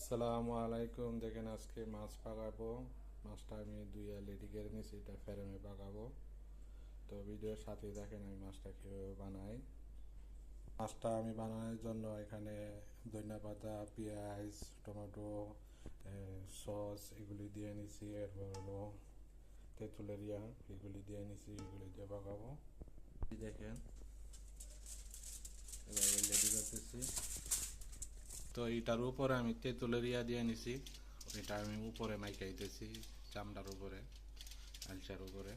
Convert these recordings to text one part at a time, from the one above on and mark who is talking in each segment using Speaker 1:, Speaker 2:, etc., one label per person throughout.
Speaker 1: আসসালামু আলাইকুম। দেখেন আজকে মাছ পাকাবো। মাছটা আমি ধুইয়া রেডি করে নিয়েছি, এটা ফ্রেমে পাকাবো। তো ভিডিওর সাথে দেখেন আমি মাছটা কীভাবে বানাই। মাছটা আমি বানানোর জন্য এখানে ধনিয়া পাতা, পেঁয়াজ, টমেটো, সস এগুলি দিয়ে নিছি। এরপর হলো তেঁতুলেরিয়া, এগুলি দিয়ে নিছি, এগুলি দিয়ে পাকাবো। দেখেন এভাবে রেডি করতেছি। তো এটার উপরে আমি তেঁতুলেরিয়া দিয়ে নিছি, এটা আমি উপরে মাইকাইতেছি চামড়ার উপরে, আলচার উপরে।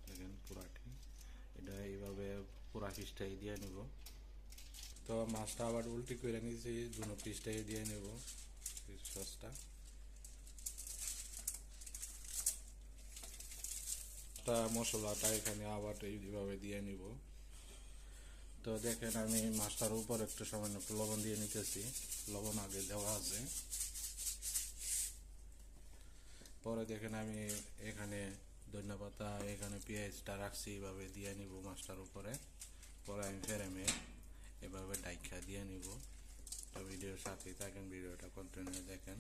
Speaker 1: দেখেন পুরাটি এটা এইভাবে পুরা পিসটাই দিয়ে নিব। তো মাছটা আবার উল্টি করে নিয়েছি, দুনো পিসটাই দিয়ে নেব সসটা। মশলাটা এখানে আবার এইভাবে দিয়ে নিব। তো দেখেন আমি মাছটার উপর একটু সামান্য একটু লবণ দিয়ে নিতেছি, লবণ আগে দেওয়া আছে। পরে দেখেন আমি এখানে ধন্যপাতা, এখানে পেঁয়াজটা রাখছি, এইভাবে দিয়ে নিব মাছটার উপরে। পরে আমি ফ্রেমে এভাবে ডাইখা দিয়ে নিব। তো ভিডিওর সাথেই থাকেন, ভিডিওটা কন্টিনিউ দেখেন।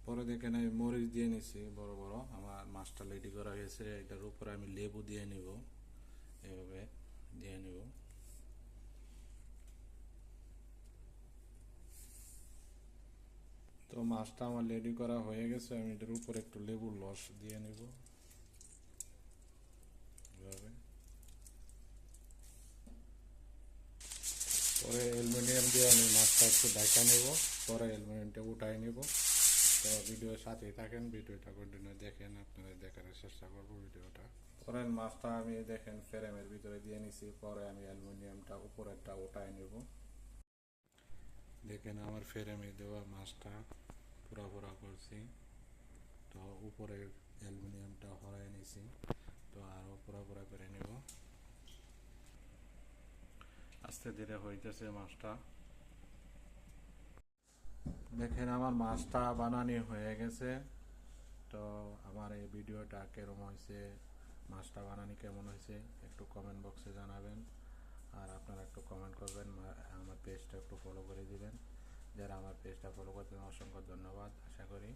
Speaker 1: পরে দেখেন আমি মরিচ দিয়ে নিছি বড় বড়। আমার মাছটা রেডি করা হয়েছে, এটার উপরে আমি লেবু দিয়ে নিব, এভাবে দিয়ে নিব। তো মাছটা আমার রেডি করা হয়ে গেছে, আমি এটার উপরে একটু লেবুর রস দিয়ে নিব এভাবে। পরে অ্যালুমিনিয়াম দিয়ে আমি মাছটা একটু ঢাকা নেব, পরে অ্যালুমিনিয়ামটা উঠাই নেব। তো ভিডিওর সাথেই থাকেন, ভিডিওটা কন্টিনিউ দেখেন, আপনারা দেখার চেষ্টা করবো ভিডিওটা। পরে মাছটা আমি দেখেন ফ্রেমের ভিতরে দিয়ে নিছি, পরে আমি অ্যালুমিনিয়ামটা উপরেরটা উঠাই নেব। দেখেন আমার ফ্রেমে দেওয়া মাছটা পুরা পুরা করছি। তো উপরে অ্যালুমিনিয়ামটা হরাই নিছি, তো আরও পুরা পুরা করে নেব। আস্তে ধীরে হইতেছে মাছটা। দেখেন আমার মাছটা বানানি হয়ে গেছে। তো আমার এই ভিডিওটা কেমন হয়েছে, মাছটা বানানি কেমন হয়েছে একটু কমেন্ট বক্সে জানাবেন। আর আপনারা একটু কমেন্ট করবেন, আমার পেজটা একটু ফলো করে দিবেন। যারা আমার পেজটা ফলো করতেন অসংখ্য ধন্যবাদ। আশা করি